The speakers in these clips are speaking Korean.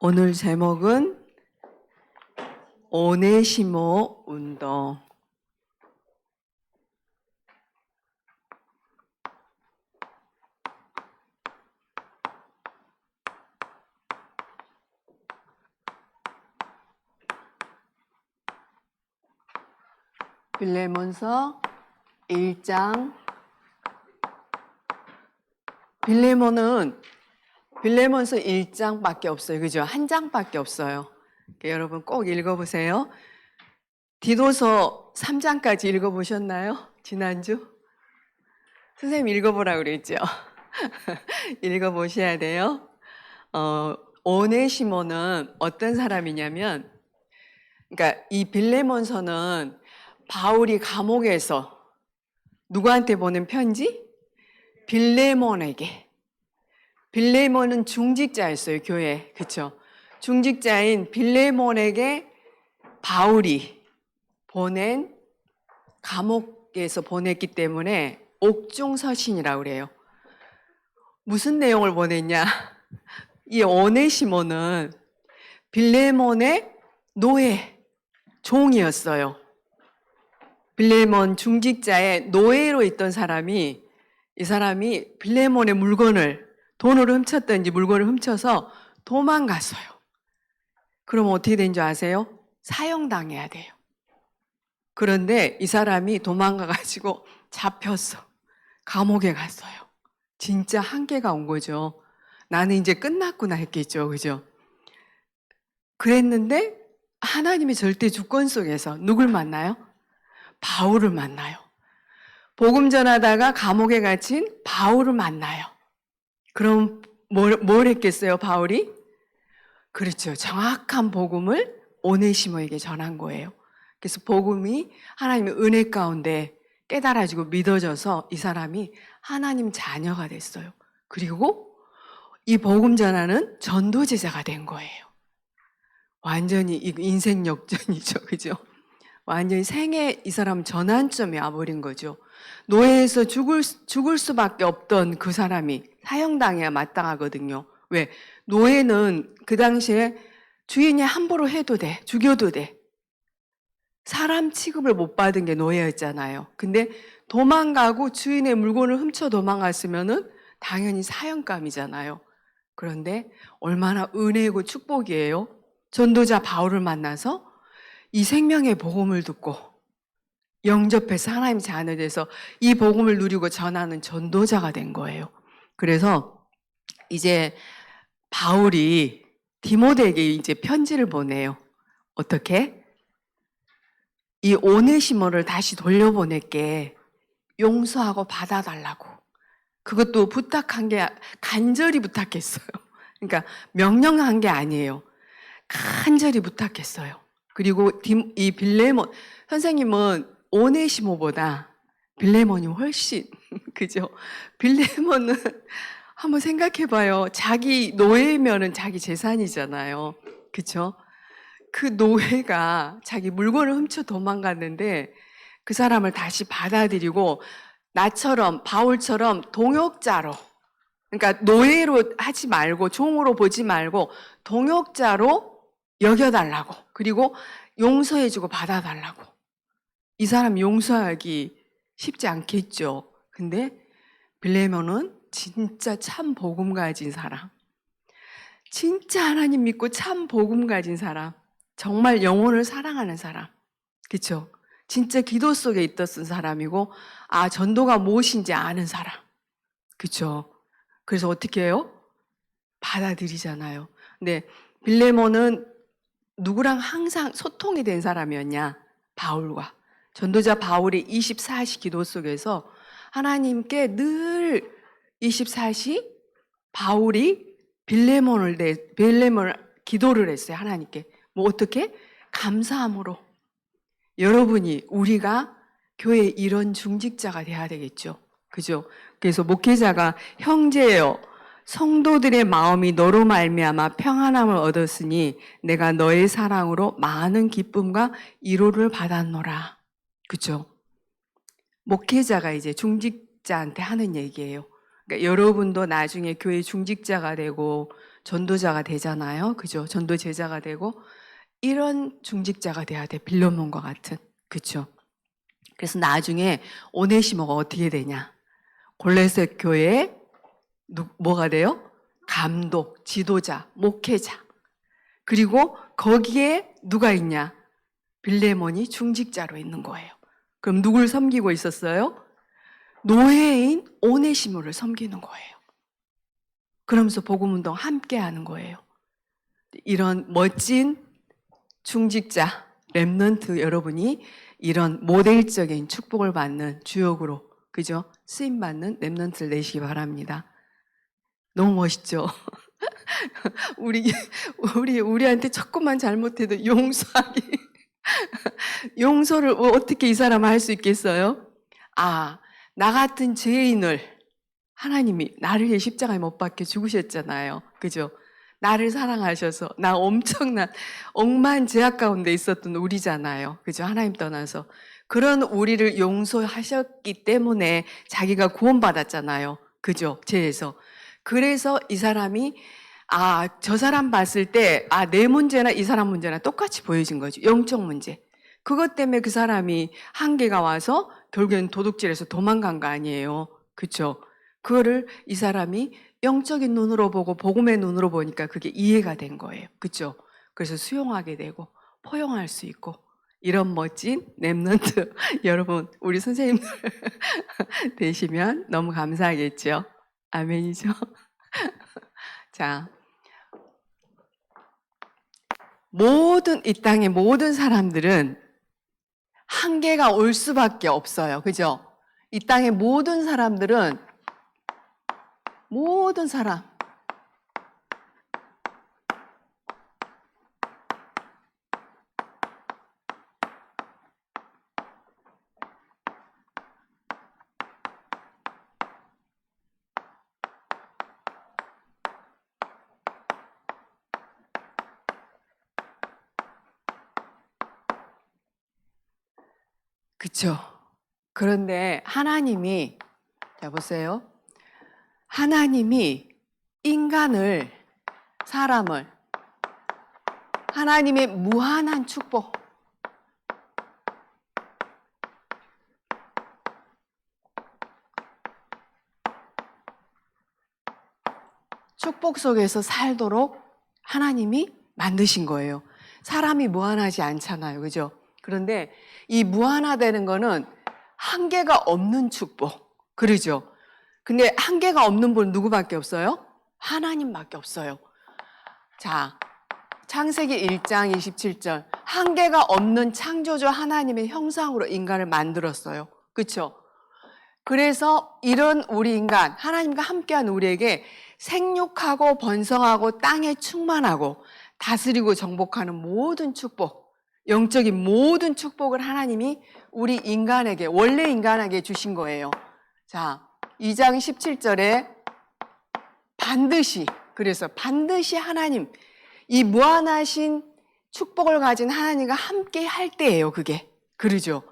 오늘 제목은 오네시모 운동. 빌레몬서 1장. 빌레몬서 1장밖에 없어요. 그죠? 한 장밖에 없어요. 그러니까 여러분 꼭 읽어보세요. 디도서 3장까지 읽어보셨나요? 지난주? 선생님 읽어보라고 그랬죠? 읽어보셔야 돼요. 오네시모는 어떤 사람이냐면, 그러니까 이 빌레몬서는 바울이 감옥에서 누구한테 보낸 편지? 빌레몬에게. 빌레몬은 중직자였어요, 교회. 그쵸? 중직자인 빌레몬에게 바울이 보낸, 감옥에서 보냈기 때문에 옥중서신이라고 그래요. 무슨 내용을 보냈냐? 이 오네시모는 빌레몬의 노예, 종이었어요. 빌레몬 중직자의 노예로 있던 사람이, 이 사람이 빌레몬의 물건을, 돈을 훔쳤든지 물건을 훔쳐서 도망갔어요. 그럼 어떻게 된 줄 아세요? 사형당해야 돼요. 그런데 이 사람이 도망가가지고 잡혔어. 감옥에 갔어요. 진짜 한계가 온 거죠. 나는 이제 끝났구나 했겠죠. 그죠? 그랬는데 하나님의 절대 주권 속에서 누굴 만나요? 바울을 만나요. 복음 전하다가 감옥에 갇힌 바울을 만나요. 그럼 뭘 했겠어요, 바울이? 그렇죠. 정확한 복음을 오네시모에게 전한 거예요. 그래서 복음이 하나님의 은혜 가운데 깨달아지고 믿어져서 이 사람이 하나님 자녀가 됐어요. 그리고 이 복음 전하는 전도제자가 된 거예요. 완전히 인생 역전이죠. 그죠? 완전히 생애 이 사람 전환점이 와버린 거죠. 노예에서 죽을 수밖에 없던 그 사람이 사형당해야 마땅하거든요. 왜? 노예는 그 당시에 주인이 함부로 해도 돼. 죽여도 돼. 사람 취급을 못 받은 게 노예였잖아요. 근데 도망가고 주인의 물건을 훔쳐 도망갔으면은 당연히 사형감이잖아요. 그런데 얼마나 은혜고 축복이에요. 전도자 바울을 만나서 이 생명의 복음을 듣고 영접해서 하나님 자녀 돼서 이 복음을 누리고 전하는 전도자가 된 거예요. 그래서 이제 바울이 디모데에게 이제 편지를 보내요. 어떻게? 이 오네시모를 다시 돌려보낼게. 용서하고 받아달라고. 그것도 부탁한 게 간절히 부탁했어요. 그러니까 명령한 게 아니에요. 간절히 부탁했어요. 그리고 이 빌레몬, 선생님은 오네시모보다 빌레몬이 훨씬, 그죠? 빌레몬은 한번 생각해봐요. 자기 노예면은 자기 재산이잖아요. 그쵸? 그 노예가 자기 물건을 훔쳐 도망갔는데 그 사람을 다시 받아들이고 나처럼, 바울처럼 동역자로, 그러니까 노예로 하지 말고 종으로 보지 말고 동역자로 여겨달라고, 그리고 용서해주고 받아달라고. 이 사람 용서하기 쉽지 않겠죠. 근데 빌레몬은 진짜 참 복음 가진 사람, 진짜 하나님 믿고 참 복음 가진 사람, 정말 영혼을 사랑하는 사람, 그렇죠? 진짜 기도 속에 있었던 사람이고, 아, 전도가 무엇인지 아는 사람, 그렇죠? 그래서 어떻게 해요? 받아들이잖아요. 근데 빌레몬은 누구랑 항상 소통이 된 사람이었냐? 바울과. 전도자 바울의 24시 기도 속에서 하나님께 늘 24시 바울이 빌레몬을 기도를 했어요. 하나님께. 뭐 어떻게? 감사함으로. 여러분이, 우리가 교회 이런 중직자가 돼야 되겠죠. 그죠? 그래서 목회자가 형제여, 성도들의 마음이 너로 말미암아 평안함을 얻었으니 내가 너의 사랑으로 많은 기쁨과 위로를 받았노라. 그죠? 목회자가 이제 중직자한테 하는 얘기예요. 그러니까 여러분도 나중에 교회 중직자가 되고 전도자가 되잖아요. 그죠? 전도 제자가 되고 이런 중직자가 돼야 돼. 빌레몬과 같은. 그죠? 그래서 나중에 오네시모가 어떻게 되냐? 골레셋 교회에 뭐가 돼요? 감독, 지도자, 목회자. 그리고 거기에 누가 있냐? 빌레몬이 중직자로 있는 거예요. 그럼 누굴 섬기고 있었어요? 노예인 오네시모를 섬기는 거예요. 그러면서 복음운동 함께 하는 거예요. 이런 멋진 중직자, 렘넌트 여러분이 이런 모델적인 축복을 받는 주역으로, 그죠? 쓰임받는 렘넌트를 내시기 바랍니다. 너무 멋있죠? 우리한테 조금만 잘못해도 용서하기. 용서를 어떻게 이 사람 할 수 있겠어요? 아, 나 같은 죄인을 하나님이 나를 위해 십자가에 못 박혀 죽으셨잖아요. 그죠? 나를 사랑하셔서 나 엄청난 억만 죄악 가운데 있었던 우리잖아요. 그죠? 하나님 떠나서. 그런 우리를 용서하셨기 때문에 자기가 구원받았잖아요. 그죠? 죄에서. 그래서 이 사람이 저 사람 봤을 때 내 문제나 이 사람 문제나 똑같이 보여진 거죠. 영적 문제. 그것 때문에 그 사람이 한계가 와서 결국엔 도둑질해서 도망간 거 아니에요. 그렇죠? 그거를 이 사람이 영적인 눈으로 보고 복음의 눈으로 보니까 그게 이해가 된 거예요. 그렇죠? 그래서 수용하게 되고 포용할 수 있고 이런 멋진 렘넌트 여러분 우리 선생님들 되시면 너무 감사하겠죠? 아멘이죠? 자, 이 땅의 모든 사람들은 한계가 올 수밖에 없어요. 그죠? 이 땅의 모든 사람들은 모든 사람 그쵸? 그런데 하나님이 자 보세요. 하나님이 인간을 사람을 하나님의 무한한 축복 속에서 살도록 하나님이 만드신 거예요. 사람이 무한하지 않잖아요. 그죠? 그런데 이 무한하다는 거는 한계가 없는 축복. 그러죠? 근데 한계가 없는 분은 누구밖에 없어요? 하나님밖에 없어요. 자, 창세기 1장 27절. 한계가 없는 창조주 하나님의 형상으로 인간을 만들었어요. 그렇죠? 그래서 이런 우리 인간, 하나님과 함께한 우리에게 생육하고 번성하고 땅에 충만하고 다스리고 정복하는 모든 축복, 영적인 모든 축복을 하나님이 우리 인간에게, 원래 인간에게 주신 거예요. 자, 2장 17절에 그래서 반드시 하나님, 이 무한하신 축복을 가진 하나님과 함께 할 때예요, 그게. 그러죠?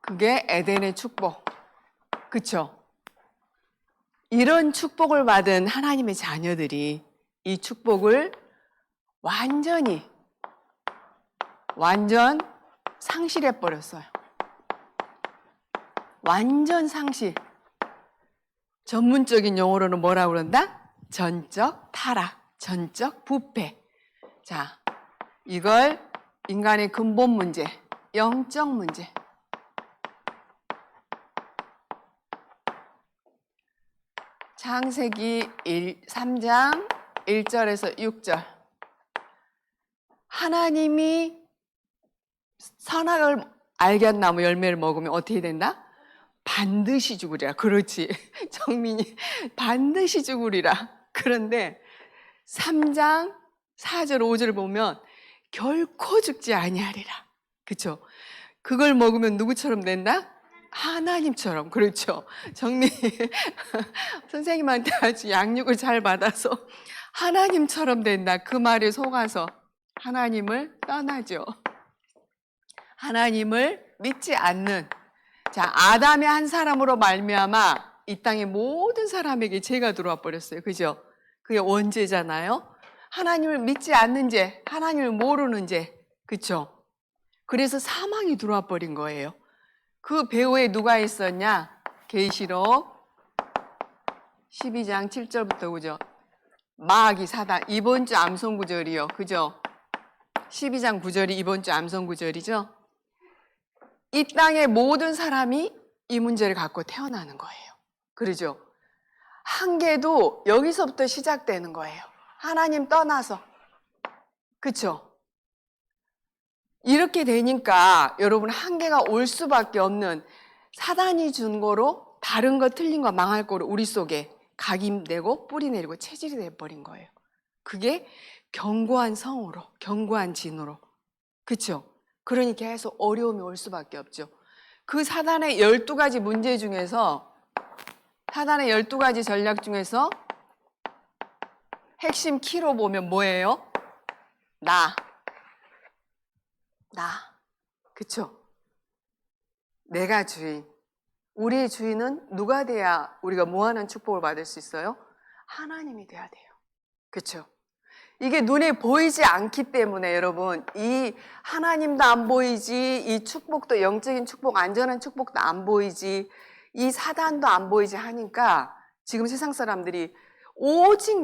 그게 에덴의 축복. 그쵸? 이런 축복을 받은 하나님의 자녀들이 이 축복을 완전 상실해버렸어요. 완전 상실. 전문적인 용어로는 뭐라고 그런다? 전적 타락, 전적 부패. 자, 이걸 인간의 근본 문제, 영적 문제. 창세기 3장 1절에서 6절. 하나님이 선악을 알게 한 나무 열매를 먹으면 어떻게 된다? 반드시 죽으리라. 그렇지. 정민이 반드시 죽으리라. 그런데 3장 4절 5절을 보면 결코 죽지 아니하리라. 그렇죠? 그걸 먹으면 누구처럼 된다? 하나님처럼. 그렇죠? 정리 선생님한테 아주 양육을 잘 받아서 하나님처럼 된다. 그 말에 속아서 하나님을 떠나죠. 하나님을 믿지 않는. 자, 아담의 한 사람으로 말미암아 이 땅의 모든 사람에게 죄가 들어와 버렸어요. 그죠? 그게 원죄잖아요. 하나님을 믿지 않는 죄, 하나님을 모르는 죄, 그쵸? 그래서 사망이 들어와 버린 거예요. 그 배후에 누가 있었냐? 계시록 12장 7절부터 그죠? 마귀 사단, 이번 주 암송 구절이요, 그죠? 12장 9절이 이번 주 암송 구절이죠? 이 땅의 모든 사람이 이 문제를 갖고 태어나는 거예요. 그러죠? 한계도 여기서부터 시작되는 거예요. 하나님 떠나서. 그쵸? 이렇게 되니까 여러분 한계가 올 수밖에 없는 사단이 준 거로 다른 거 틀린 거 망할 거로 우리 속에 각인되고 뿌리 내리고 체질이 돼버린 거예요. 그게 견고한 성으로, 견고한 진으로. 그쵸? 그러니 계속 어려움이 올 수밖에 없죠. 그 사단의 12가지 문제 중에서 사단의 12가지 전략 중에서 핵심 키로 보면 뭐예요? 나. 그쵸? 내가 주인. 우리의 주인은 누가 돼야 우리가 무한한 축복을 받을 수 있어요? 하나님이 돼야 돼요. 그쵸? 이게 눈에 보이지 않기 때문에 여러분, 이 하나님도 안 보이지, 이 축복도 영적인 축복, 안전한 축복도 안 보이지, 이 사단도 안 보이지 하니까 지금 세상 사람들이 오직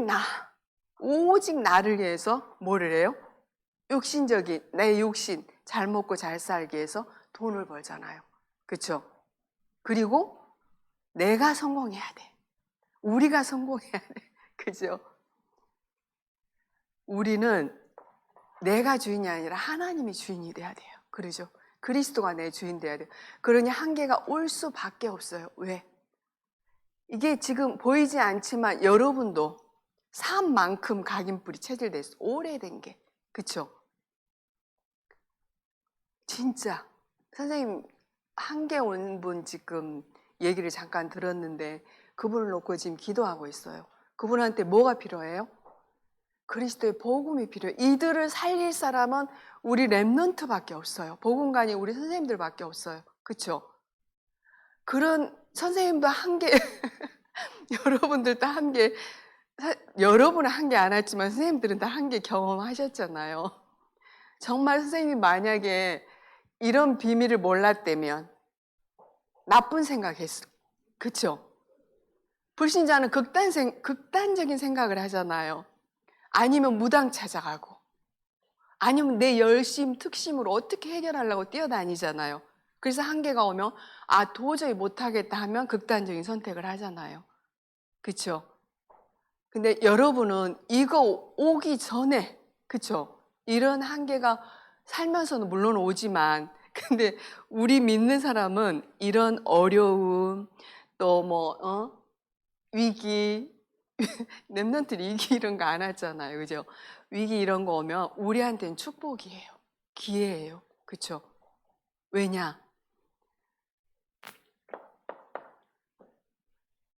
나를 위해서 뭐를 해요? 육신적인 내 육신 잘 먹고 잘 살기 위해서 돈을 벌잖아요. 그렇죠? 그리고 내가 성공해야 돼. 우리가 성공해야 돼. 그죠? 우리는 내가 주인이 아니라 하나님이 주인이 돼야 돼요. 그러죠? 그리스도가 내 주인 돼야 돼요. 그러니 한계가 올 수밖에 없어요. 왜? 이게 지금 보이지 않지만 여러분도 삶만큼 각인뿌리 체질됐어. 오래된 게. 그쵸? 진짜 선생님 한계 온 분 지금 얘기를 잠깐 들었는데 그분을 놓고 지금 기도하고 있어요. 그분한테 뭐가 필요해요? 그리스도의 복음이 필요해요. 이들을 살릴 사람은 우리 랩넌트밖에 없어요. 복음관이 우리 선생님들밖에 없어요. 그쵸? 그런 선생님도 한계 여러분들도 한계 여러분은 한계 안 했지만 선생님들은 다 한계 경험하셨잖아요. 정말 선생님이 만약에 이런 비밀을 몰랐다면 나쁜 생각했어. 그쵸? 불신자는 극단적인 생각을 하잖아요. 아니면 무당 찾아가고 아니면 내 열심, 특심으로 어떻게 해결하려고 뛰어다니잖아요. 그래서 한계가 오면 도저히 못하겠다 하면 극단적인 선택을 하잖아요. 그쵸? 근데 여러분은 이거 오기 전에 그쵸? 이런 한계가 살면서는 물론 오지만 근데 우리 믿는 사람은 이런 어려움 또 위기 랩런트 위기 이런 거 안 하잖아요. 그죠? 위기 이런 거 오면 우리한테는 축복이에요. 기회예요. 그쵸? 왜냐?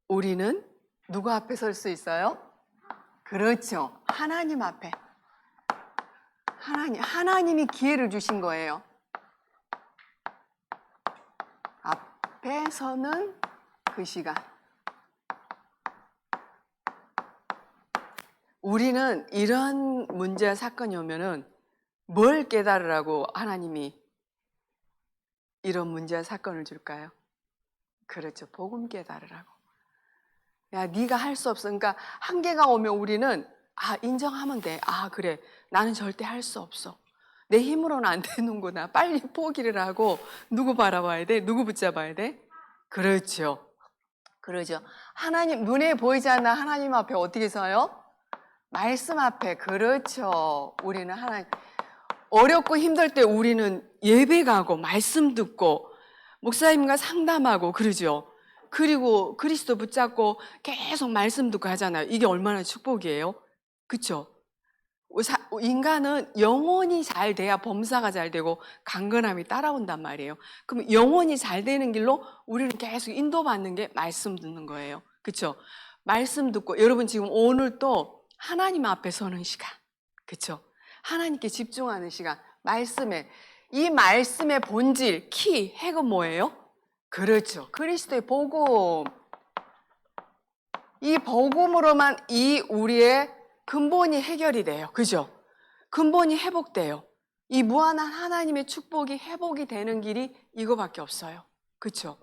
우리는 누구 앞에 설 수 있어요? 그렇죠. 하나님 앞에. 하나님이 기회를 주신 거예요. 앞에 서는 그 시간. 우리는 이런 문제와 사건이 오면은 뭘 깨달으라고 하나님이 이런 문제와 사건을 줄까요? 그렇죠. 복음 깨달으라고. 야, 네가 할 수 없어. 그러니까 한계가 오면 우리는 인정하면 돼. 그래. 나는 절대 할 수 없어. 내 힘으로는 안 되는구나. 빨리 포기를 하고 누구 바라봐야 돼? 누구 붙잡아야 돼? 그렇죠. 그러죠. 하나님 눈에 보이지 않는 하나님 앞에 어떻게 서요? 말씀 앞에. 그렇죠. 우리는 하나님 어렵고 힘들 때 우리는 예배 가고 말씀 듣고 목사님과 상담하고 그러죠. 그리고 그리스도 붙잡고 계속 말씀 듣고 하잖아요. 이게 얼마나 축복이에요. 그렇죠? 인간은 영혼이 잘 돼야 범사가 잘 되고 강건함이 따라온단 말이에요. 그럼 영혼이 잘 되는 길로 우리는 계속 인도받는 게 말씀 듣는 거예요. 그렇죠? 말씀 듣고 여러분 지금 오늘 또 하나님 앞에 서는 시간. 그렇죠? 하나님께 집중하는 시간. 이 말씀의 본질, 핵은 뭐예요? 그렇죠. 그리스도의 복음. 이 복음으로만 이 우리의 근본이 해결이 돼요. 그죠? 근본이 회복돼요. 이 무한한 하나님의 축복이 회복이 되는 길이 이거밖에 없어요. 그렇죠?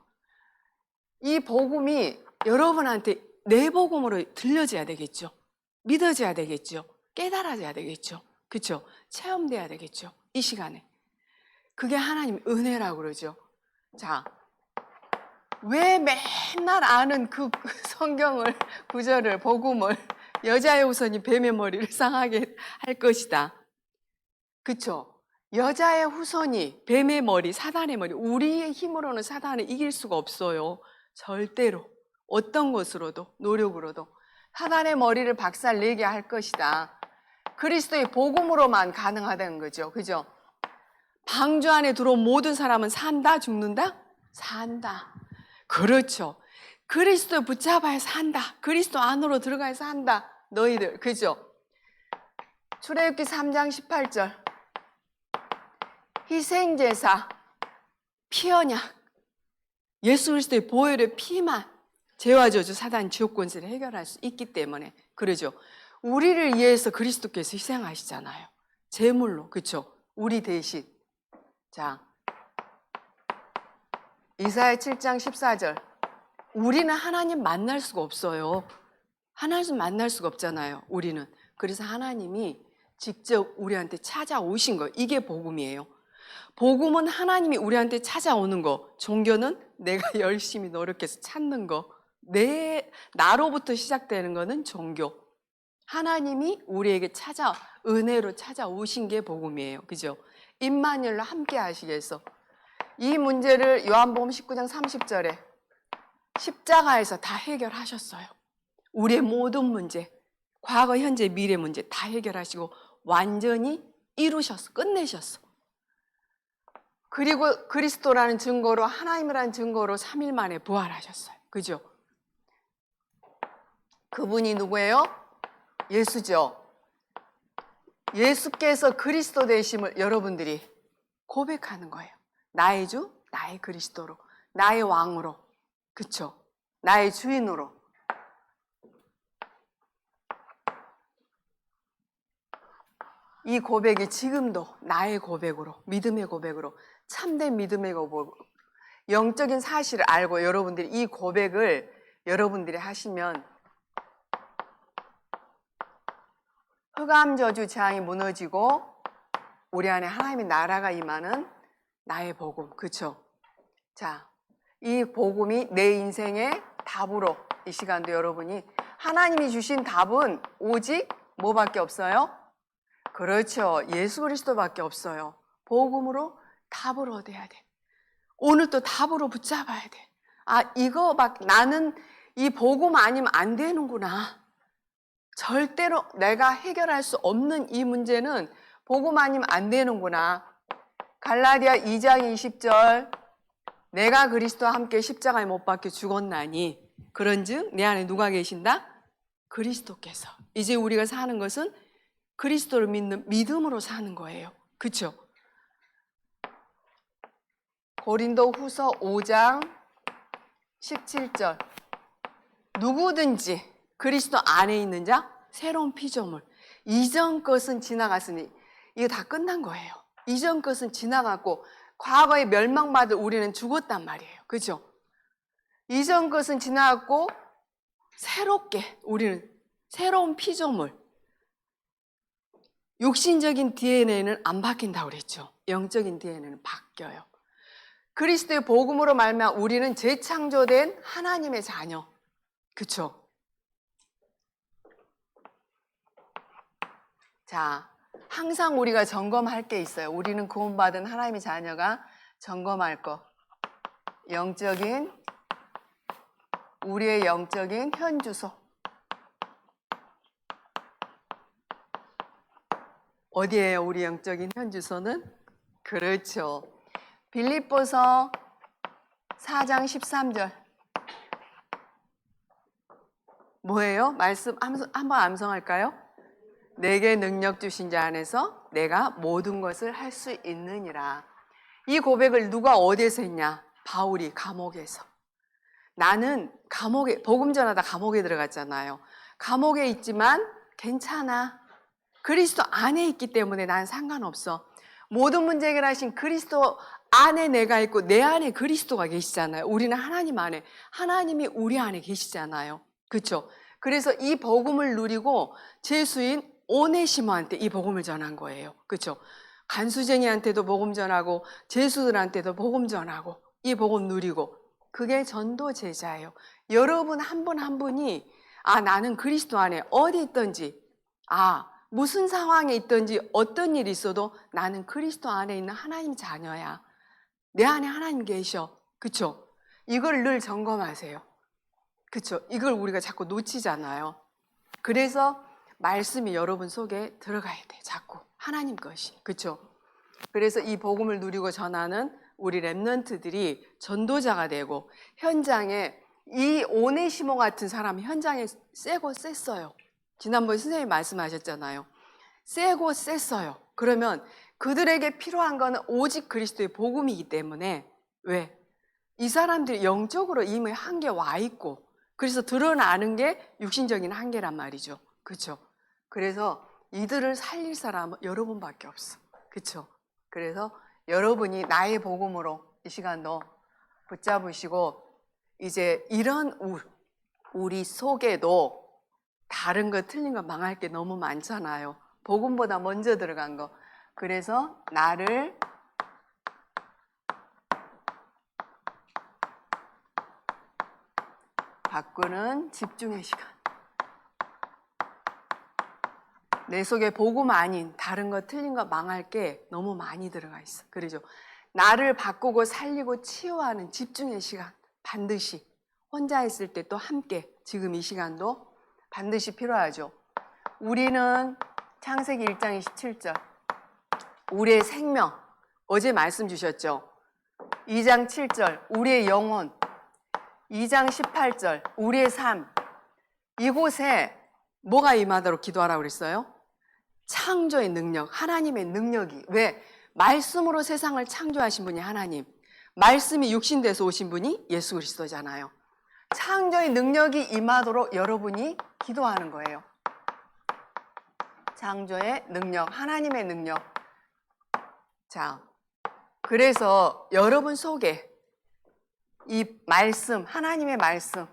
이 복음이 여러분한테 내 복음으로 들려져야 되겠죠. 믿어져야 되겠죠. 깨달아져야 되겠죠. 그렇죠? 체험돼야 되겠죠. 이 시간에. 그게 하나님 은혜라고 그러죠. 자, 왜 맨날 아는 그 성경을, 구절을, 복음을 여자의 후손이 뱀의 머리를 상하게 할 것이다. 그쵸? 여자의 후손이 뱀의 머리, 사단의 머리, 우리의 힘으로는 사단을 이길 수가 없어요. 절대로. 어떤 것으로도, 노력으로도. 사단의 머리를 박살내게 할 것이다. 그리스도의 복음으로만 가능하다는 거죠. 그죠? 방주 안에 들어온 모든 사람은 산다, 죽는다? 산다. 그렇죠. 그리스도 붙잡아야 산다. 그리스도 안으로 들어가야 산다. 너희들. 그죠? 출애굽기 3장 18절. 희생제사, 피언약, 예수 그리스도의 보혈의 피만 죄와 저주, 사단, 지옥 권세를 해결할 수 있기 때문에 그러죠. 우리를 위해서 그리스도께서 희생하시잖아요. 제물로, 그렇죠? 우리 대신. 자, 이사야 7장 14절. 우리는 하나님 만날 수가 없어요. 하나님 만날 수가 없잖아요. 우리는. 그래서 하나님이 직접 우리한테 찾아오신 거예요. 이게 복음이에요. 복음은 하나님이 우리한테 찾아오는 거. 종교는 내가 열심히 노력해서 찾는 거. 나로부터 시작되는 거는 종교. 하나님이 우리에게 은혜로 찾아오신 게 복음이에요. 그죠? 임마누엘로 함께 하시기 위해서. 이 문제를 요한복음 19장 30절에 십자가에서 다 해결하셨어요. 우리의 모든 문제, 과거, 현재, 미래 문제 다 해결하시고 완전히 이루셨어. 끝내셨어. 그리고 그리스도라는 증거로, 하나님이라는 증거로 3일 만에 부활하셨어요. 그죠? 그분이 누구예요? 예수죠. 예수께서 그리스도 되심을 여러분들이 고백하는 거예요. 나의 주, 나의 그리스도로, 나의 왕으로, 그쵸? 나의 주인으로. 이 고백이 지금도 나의 고백으로, 믿음의 고백으로, 참된 믿음의 고백으로, 영적인 사실을 알고 여러분들이 이 고백을 여러분들이 하시면 흑암 저주 재앙이 무너지고 우리 안에 하나님의 나라가 임하는 나의 복음. 그쵸? 자, 이 복음이 내 인생의 답으로 이 시간도 여러분이 하나님이 주신 답은 오직 뭐밖에 없어요? 그렇죠. 예수 그리스도밖에 없어요. 복음으로 답을 얻어야 돼. 오늘 또 답으로 붙잡아야 돼. 아, 나는 이 복음 아니면 안 되는구나. 절대로 내가 해결할 수 없는 이 문제는 복음 아니면 안 되는구나. 갈라디아 2장 20절. 내가 그리스도와 함께 십자가에 못 박혀 죽었나니 그런즉 내 안에 누가 계신다? 그리스도께서. 이제 우리가 사는 것은 그리스도를 믿는 믿음으로 사는 거예요. 그렇죠? 고린도 후서 5장 17절. 누구든지 그리스도 안에 있는 자 새로운 피조물. 이전 것은 지나갔으니 이거 다 끝난 거예요. 이전 것은 지나갔고 과거에 멸망받을 우리는 죽었단 말이에요. 그죠? 이전 것은 지나갔고 새롭게 우리는 새로운 피조물. 육신적인 DNA는 안 바뀐다고 그랬죠. 영적인 DNA는 바뀌어요. 그리스도의 복음으로 말미암아 우리는 재창조된 하나님의 자녀. 그렇죠? 자, 항상 우리가 점검할 게 있어요. 우리는 구원받은 하나님의 자녀가 점검할 거. 우리의 영적인 현주소. 어디예요? 우리 영적인 현주소는? 그렇죠. 빌립보서 4장 13절. 뭐예요? 말씀 한번 암송할까요? 내게 능력 주신 자 안에서 내가 모든 것을 할 수 있느니라. 이 고백을 누가 어디에서 했냐? 바울이 감옥에서. 나는 감옥에, 복음 전하다 감옥에 들어갔잖아요. 감옥에 있지만 괜찮아. 그리스도 안에 있기 때문에 난 상관없어. 모든 문제 해결하신 그리스도 안에 내가 있고 내 안에 그리스도가 계시잖아요. 우리는 하나님 안에, 하나님이 우리 안에 계시잖아요. 그렇죠? 그래서 이 복음을 누리고 제수인 오네시모한테 이 복음을 전한 거예요. 그렇죠? 간수쟁이한테도 복음 전하고 제수들한테도 복음 전하고 이 복음 누리고, 그게 전도 제자예요. 여러분 한 분 한 분이 나는 그리스도 안에 어디 있든지, 무슨 상황에 있든지 어떤 일이 있어도 나는 그리스도 안에 있는 하나님 자녀야. 내 안에 하나님 계셔. 그쵸? 이걸 늘 점검하세요. 그쵸? 이걸 우리가 자꾸 놓치잖아요. 그래서 말씀이 여러분 속에 들어가야 돼. 자꾸 하나님 것이. 그쵸? 그래서 이 복음을 누리고 전하는 우리 렘넌트들이 전도자가 되고, 현장에 이 오네시모 같은 사람이 현장에 세고 셌어요. 지난번에 선생님이 말씀하셨잖아요. 세고 셌어요. 그러면 그들에게 필요한 거는 오직 그리스도의 복음이기 때문에, 왜? 이 사람들이 영적으로 이미 한계 와 있고, 그래서 드러나는 게 육신적인 한계란 말이죠. 그렇죠? 그래서 이들을 살릴 사람은 여러분밖에 없어. 그렇죠? 그래서 여러분이 나의 복음으로 이 시간도 붙잡으시고, 이제 이런 우리 속에도 다른 거 틀린 거 망할 게 너무 많잖아요. 복음보다 먼저 들어간 거. 그래서 나를 바꾸는 집중의 시간. 내 속에 복음 아닌 다른 거 틀린 거 망할 게 너무 많이 들어가 있어. 그러죠? 나를 바꾸고 살리고 치유하는 집중의 시간. 반드시 혼자 있을 때 또 함께 지금 이 시간도 반드시 필요하죠. 우리는 창세기 1장 27절 우리의 생명, 어제 말씀 주셨죠. 2장 7절 우리의 영혼, 2장 18절 우리의 삶. 이곳에 뭐가 임하도록 기도하라고 그랬어요? 창조의 능력, 하나님의 능력이. 왜? 말씀으로 세상을 창조하신 분이 하나님, 말씀이 육신돼서 오신 분이 예수 그리스도잖아요. 창조의 능력이 임하도록 여러분이 기도하는 거예요. 창조의 능력, 하나님의 능력. 자, 그래서 여러분 속에 이 말씀, 하나님의 말씀,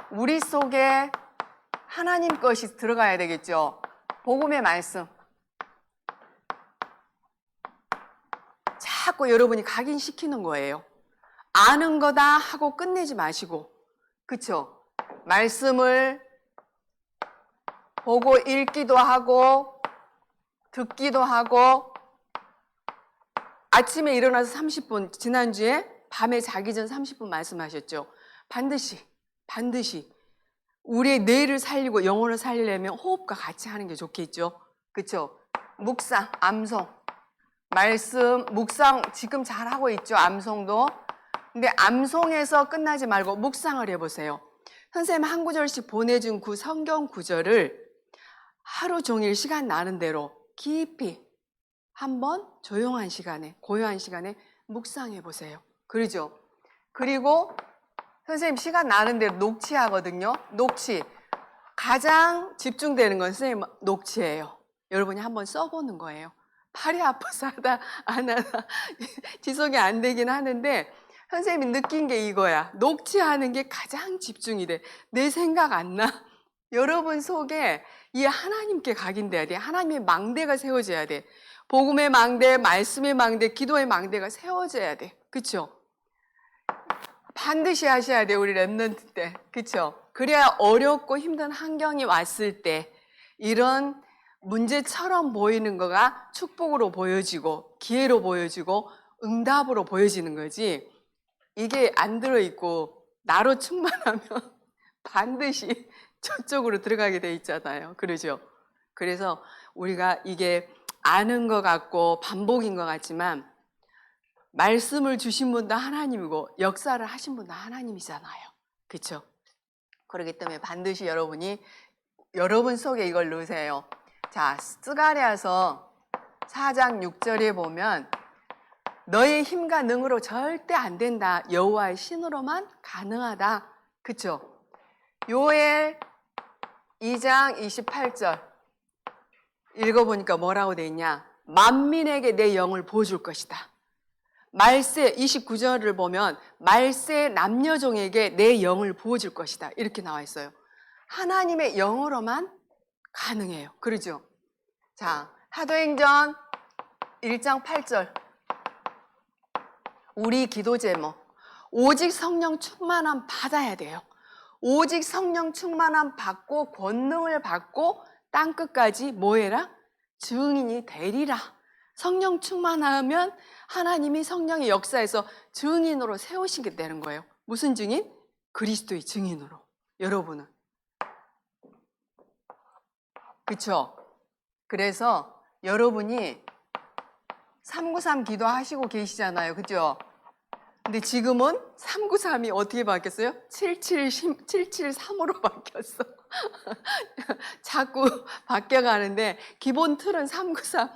우리 속에 하나님 것이 들어가야 되겠죠. 복음의 말씀. 자꾸 여러분이 각인시키는 거예요. 아는 거다 하고 끝내지 마시고, 그쵸? 말씀을 보고 읽기도 하고 듣기도 하고, 아침에 일어나서 30분, 지난주에 밤에 자기 전 30분 말씀하셨죠. 반드시 우리의 뇌를 살리고 영혼을 살리려면 호흡과 같이 하는 게 좋겠죠. 그쵸? 묵상, 암송, 말씀, 묵상 지금 잘하고 있죠. 암송도. 근데 암송에서 끝나지 말고 묵상을 해보세요. 선생님 한 구절씩 보내준 그 성경 구절을 하루 종일 시간 나는 대로 깊이 한번 조용한 시간에, 고요한 시간에 묵상해 보세요. 그러죠? 그리고 선생님 시간 나는 대로 녹취하거든요. 녹취. 가장 집중되는 건 선생님 녹취예요. 여러분이 한번 써보는 거예요. 팔이 아파서 하다 안 하다 지속이 안 되긴 하는데, 선생님이 느낀 게 이거야. 녹취하는 게 가장 집중이 돼. 내 생각 안 나. 여러분 속에 이 하나님께 각인돼야 돼. 하나님의 망대가 세워져야 돼. 복음의 망대, 말씀의 망대, 기도의 망대가 세워져야 돼. 그쵸? 반드시 하셔야 돼, 우리 렘넌트 때. 그쵸? 그래야 어렵고 힘든 환경이 왔을 때 이런 문제처럼 보이는 거가 축복으로 보여지고 기회로 보여지고 응답으로 보여지는 거지. 이게 안 들어있고 나로 충만하면 반드시 저쪽으로 들어가게 돼 있잖아요. 그러죠? 그래서 우리가 이게 아는 것 같고 반복인 것 같지만, 말씀을 주신 분도 하나님이고 역사를 하신 분도 하나님이잖아요. 그렇죠? 그렇기 때문에 반드시 여러분이 여러분 속에 이걸 넣으세요. 자, 스가랴서 4장 6절에 보면 너의 힘과 능으로 절대 안 된다. 여호와의 신으로만 가능하다. 그쵸? 요엘 2장 28절 읽어보니까 뭐라고 돼 있냐? 만민에게 내 영을 부어줄 것이다. 말세 29절을 보면 말세 남녀종에게 내 영을 부어줄 것이다. 이렇게 나와 있어요. 하나님의 영으로만 가능해요. 그러죠? 자, 사도행전 1장 8절 우리 기도 제목 오직 성령 충만함 받아야 돼요. 오직 성령 충만함 받고 권능을 받고 땅끝까지 뭐해라? 증인이 되리라. 성령 충만하면 하나님이 성령의 역사에서 증인으로 세우시게 되는 거예요. 무슨 증인? 그리스도의 증인으로. 여러분은. 그렇죠? 그래서 여러분이 393 기도하시고 계시잖아요. 그죠? 근데 지금은 393이 어떻게 바뀌었어요? 773으로 바뀌었어. 자꾸 바뀌어가는데 기본 틀은 393.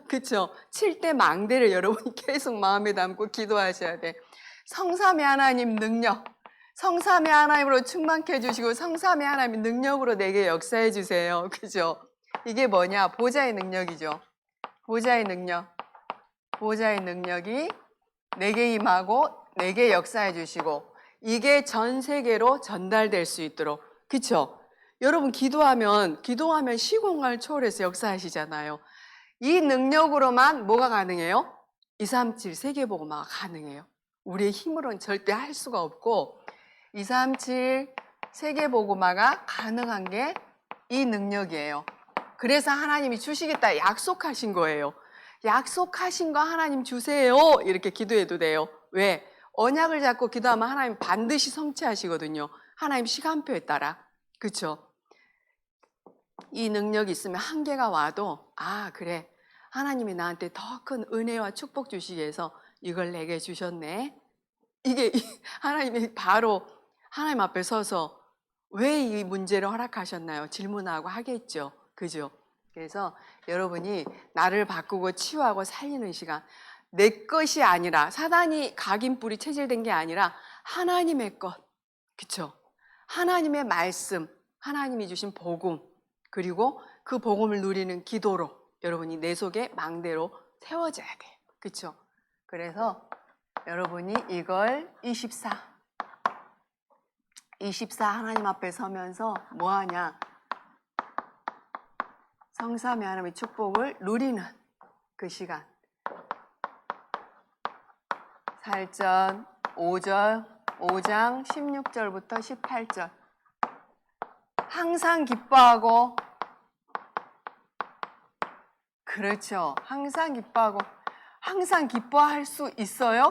그쵸? 7대 망대를 여러분이 계속 마음에 담고 기도하셔야 돼. 성삼위 하나님 능력. 성삼위 하나님으로 충만케 해주시고 성삼위 하나님 능력으로 내게 역사해 주세요. 그죠? 이게 뭐냐? 보좌의 능력이죠. 보좌의 능력. 보좌의 능력이 내게 임하고 내게 역사해 주시고 이게 전 세계로 전달될 수 있도록. 그쵸? 여러분 기도하면 시공간을 초월해서 역사하시잖아요. 이 능력으로만 뭐가 가능해요? 237 세계복음화가 가능해요. 우리의 힘으로는 절대 할 수가 없고 237 세계복음화가 가능한 게 이 능력이에요. 그래서 하나님이 주시겠다 약속하신 거예요. 약속하신 거 하나님 주세요. 이렇게 기도해도 돼요. 왜? 언약을 잡고 기도하면 하나님 반드시 성취하시거든요. 하나님 시간표에 따라. 그렇죠? 이 능력이 있으면 한계가 와도 그래. 하나님이 나한테 더 큰 은혜와 축복 주시기 위해서 이걸 내게 주셨네. 이게 하나님이 바로 하나님 앞에 서서 왜 이 문제를 허락하셨나요? 질문하고 하겠죠. 그죠? 그래서 여러분이 나를 바꾸고 치유하고 살리는 시간, 내 것이 아니라 사단이 각인뿔이 체질된 게 아니라 하나님의 것, 그쵸? 하나님의 말씀, 하나님이 주신 복음, 그리고 그 복음을 누리는 기도로 여러분이 내 속에 망대로 세워져야 돼요. 그쵸? 그래서 여러분이 이걸 24 하나님 앞에 서면서 뭐하냐? 성삼위 하나님의 축복을 누리는 그 시간. 8절, 5장 16절부터 18절. 항상 기뻐하고, 그렇죠. 항상 기뻐하고, 항상 기뻐할 수 있어요?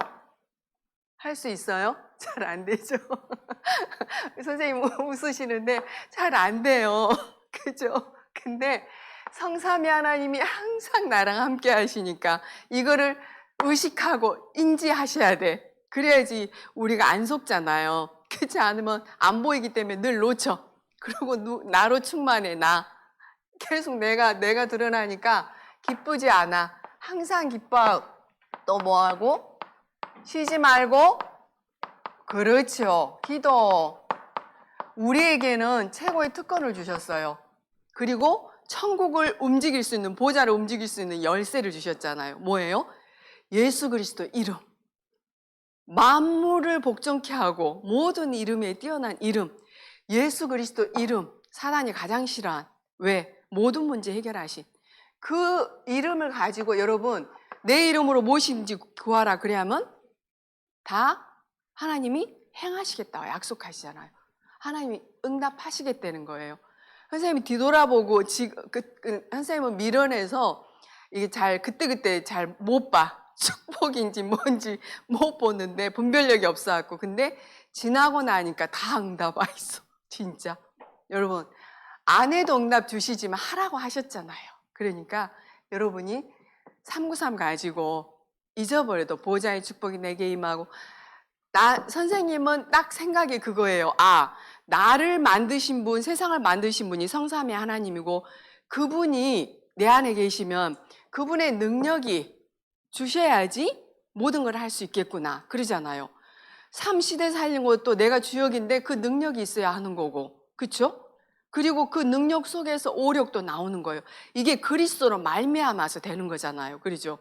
할 수 있어요? 잘 안 되죠. 선생님 웃으시는데 잘 안 돼요. 그죠? 근데 성삼위 하나님이 항상 나랑 함께 하시니까 이거를 의식하고 인지하셔야 돼. 그래야지 우리가 안 속잖아요. 그렇지 않으면 안 보이기 때문에 늘 놓쳐. 그리고 나로 충만해. 나 계속 내가 드러나니까 기쁘지 않아. 항상 기뻐하고 또 뭐하고? 쉬지 말고. 그렇죠. 기도. 우리에게는 최고의 특권을 주셨어요. 그리고 천국을 움직일 수 있는, 보좌를 움직일 수 있는 열쇠를 주셨잖아요. 뭐예요? 예수 그리스도 이름. 만물을 복종케 하고 모든 이름에 뛰어난 이름. 예수 그리스도 이름. 사단이 가장 싫어한. 왜? 모든 문제 해결하신. 그 이름을 가지고 여러분 내 이름으로 무엇인지 구하라 그래야만 다 하나님이 행하시겠다고 약속하시잖아요. 하나님이 응답하시겠다는 거예요. 선생님이 뒤돌아보고 선생님은 미련해서 이게 그때 잘 못 봐. 축복인지 뭔지 못 보는데 분별력이 없어갖고. 근데 지나고 나니까 다 응답 와 있어. 진짜. 여러분, 안 해도 응답 주시지만 하라고 하셨잖아요. 그러니까 여러분이 393 가지고 잊어버려도 보좌의 축복이 내게 임하고, 선생님은 딱 생각이 그거예요. 나를 만드신 분, 세상을 만드신 분이 성삼위 하나님이고 그분이 내 안에 계시면 그분의 능력이 주셔야지 모든 걸 할 수 있겠구나 그러잖아요. 삼시대 살린 것도 내가 주역인데 그 능력이 있어야 하는 거고, 그렇죠? 그리고 그 능력 속에서 오력도 나오는 거예요. 이게 그리스도로 말미암아서 되는 거잖아요. 그렇죠?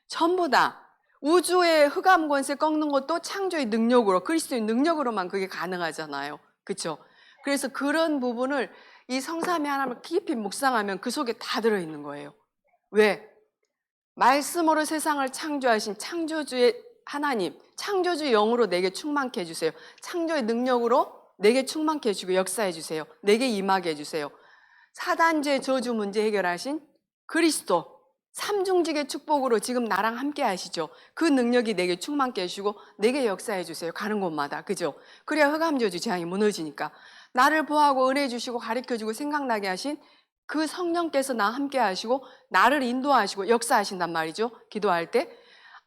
전부 다 우주의 흑암 권세 꺾는 것도 창조의 능력으로, 그리스도의 능력으로만 그게 가능하잖아요. 그렇죠? 그래서 그런 부분을 이 성삼위 하나님을 깊이 묵상하면 그 속에 다 들어있는 거예요. 왜? 말씀으로 세상을 창조하신 창조주의 하나님, 창조주 영으로 내게 충만케 해주세요. 창조의 능력으로 내게 충만케 해주고 역사해 주세요. 내게 임하게 해주세요. 사단죄 저주 문제 해결하신 그리스도, 삼중직의 축복으로 지금 나랑 함께 하시죠. 그 능력이 내게 충만케 해주시고 내게 역사해 주세요. 가는 곳마다. 그죠? 그래야 흑암저주 재앙이 무너지니까. 나를 보호하고 은혜 주시고 가르쳐주고 생각나게 하신 그 성령께서 나 함께 하시고 나를 인도하시고 역사하신단 말이죠. 기도할 때.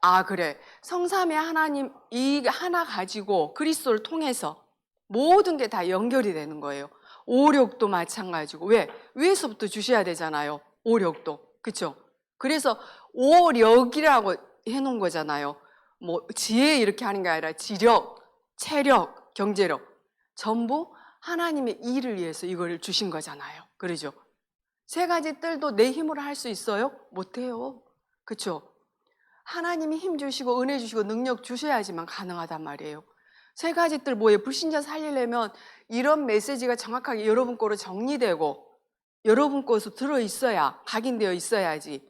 아, 그래. 성삼위 하나님 이 하나 가지고 그리스도를 통해서 모든 게 다 연결이 되는 거예요. 오력도 마찬가지고. 왜? 위에서부터 주셔야 되잖아요. 오력도. 그렇죠? 그래서 오력이라고 해놓은 거잖아요. 뭐 지혜 이렇게 하는 게 아니라 지력, 체력, 경제력 전부 하나님의 일을 위해서 이걸 주신 거잖아요. 그러죠? 세 가지 뜰도 내 힘으로 할 수 있어요? 못해요. 그렇죠? 하나님이 힘 주시고 은혜 주시고 능력 주셔야지만 가능하단 말이에요. 세 가지 뜰 뭐예요? 불신자 살리려면 이런 메시지가 정확하게 여러분 거로 정리되고 여러분 것으로 들어있어야, 각인되어 있어야지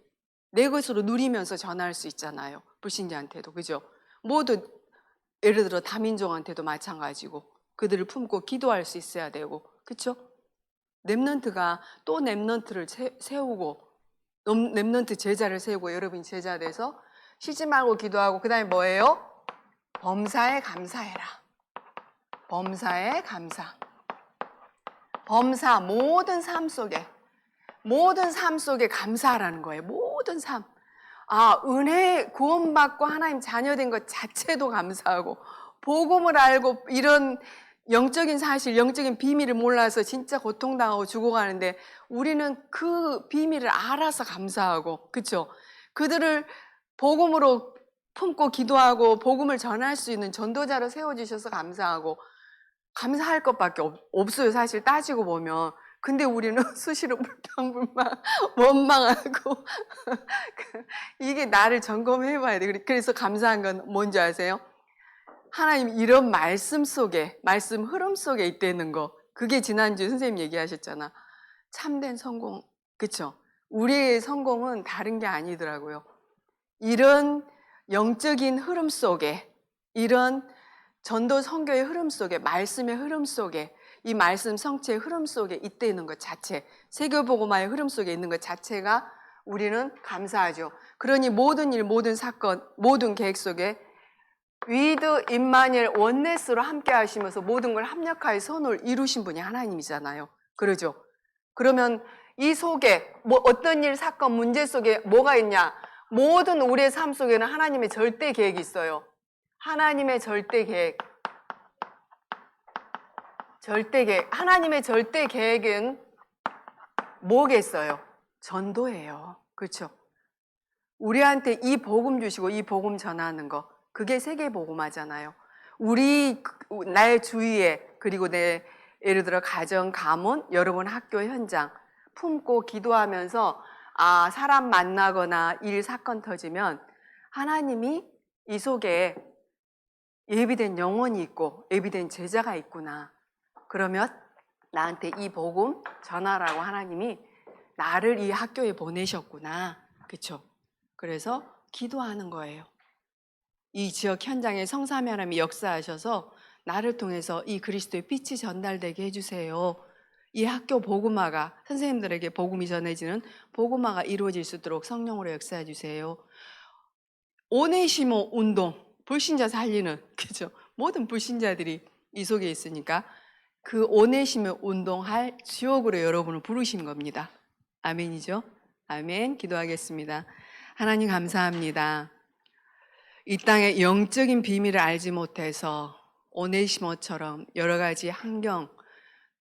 내 것으로 누리면서 전할 수 있잖아요. 불신자한테도. 그죠? 모두 예를 들어 다민족한테도 마찬가지고 그들을 품고 기도할 수 있어야 되고. 그렇죠? 렘넌트가 또 렘넌트를 세우고 렘넌트 제자를 세우고 여러분이 제자 돼서 쉬지 말고 기도하고 그다음에 뭐예요? 범사에 감사해라. 범사에 감사. 범사 모든 삶 속에 감사하라는 거예요. 모든 삶. 아, 은혜 구원받고 하나님 자녀된 것 자체도 감사하고 복음을 알고 이런 영적인 사실, 영적인 비밀을 몰라서 진짜 고통당하고 죽어가는데 우리는 그 비밀을 알아서 감사하고, 그렇죠? 그들을 복음으로 품고 기도하고 복음을 전할 수 있는 전도자로 세워주셔서 감사하고 감사할 것밖에 없어요. 사실 따지고 보면. 근데 우리는 수시로 불평불만 원망하고 이게 나를 점검해 봐야 돼. 그래서 감사한 건 뭔지 아세요? 하나님 이런 말씀 속에, 말씀 흐름 속에 있다는 거. 그게 지난주에 선생님 얘기하셨잖아. 참된 성공. 그쵸? 우리의 성공은 다른 게 아니더라고요. 이런 영적인 흐름 속에, 이런 전도 선교의 흐름 속에, 말씀의 흐름 속에, 이 말씀 성체의 흐름 속에 있다는 것 자체, 세계복음화의 흐름 속에 있는 것 자체가 우리는 감사하죠. 그러니 모든 일, 모든 사건, 모든 계획 속에 위드 임마니엘 원네스로 함께 하시면서 모든 걸 합력하여 선을 이루신 분이 하나님이잖아요. 그러죠? 그러면 이 속에 뭐 어떤 일, 사건, 문제 속에 뭐가 있냐? 모든 우리의 삶 속에는 하나님의 절대 계획이 있어요. 하나님의 절대 계획. 절대 계획. 하나님의 절대 계획은 뭐겠어요? 전도예요. 그렇죠? 우리한테 이 복음 주시고 이 복음 전하는 거. 그게 세계복음화잖아요. 나의 주위에, 그리고 내 예를 들어 가정, 가문, 여러분 학교 현장 품고 기도하면서 사람 만나거나 일 사건 터지면 하나님이 이 속에 예비된 영혼이 있고 예비된 제자가 있구나. 그러면 나한테 이 복음 전하라고 하나님이 나를 이 학교에 보내셨구나. 그렇죠? 그래서 기도하는 거예요. 이 지역 현장에 성삼위 하나님이 역사하셔서 나를 통해서 이 그리스도의 빛이 전달되게 해주세요. 이 학교 복음화가, 선생님들에게 복음이 전해지는 복음화가 이루어질 수 있도록 성령으로 역사해 주세요. 오네시모 운동, 불신자 살리는, 그죠? 모든 불신자들이 이 속에 있으니까 그 오네시모 운동할 지역으로 여러분을 부르신 겁니다. 아멘이죠? 아멘. 기도하겠습니다. 하나님 감사합니다. 이 땅의 영적인 비밀을 알지 못해서 오네시모처럼 여러 가지 환경,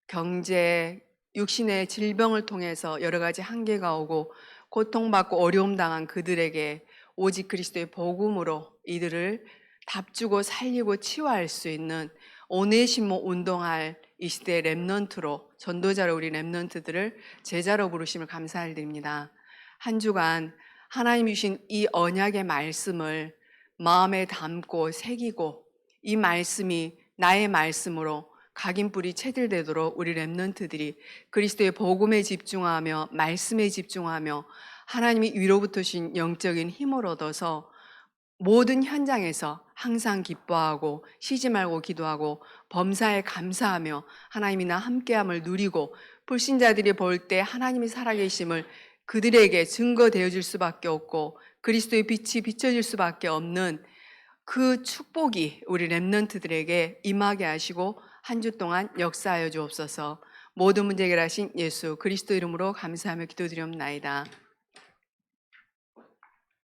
경제, 육신의 질병을 통해서 여러 가지 한계가 오고 고통받고 어려움 당한 그들에게 오직 그리스도의 복음으로 이들을 답주고 살리고 치유할 수 있는 오네시모 운동할 이 시대의 렘넌트로, 전도자로 우리 렘넌트들을 제자로 부르심을 감사드립니다. 한 주간 하나님이 주신 이 언약의 말씀을 마음에 담고 새기고 이 말씀이 나의 말씀으로 각인뿌리 체들되도록 우리 렘넌트들이 그리스도의 복음에 집중하며 말씀에 집중하며 하나님이 위로부터 주신 영적인 힘을 얻어서 모든 현장에서 항상 기뻐하고 쉬지 말고 기도하고 범사에 감사하며 하나님이 나 함께함을 누리고 불신자들이 볼 때 하나님이 살아계심을 그들에게 증거되어 줄 수밖에 없고 그리스도의 빛이 비춰질 수밖에 없는 그 축복이 우리 렘넌트들에게 임하게 하시고 한 주 동안 역사하여 주옵소서. 모든 문제 해결하신 예수 그리스도 이름으로 감사하며 기도드리옵나이다.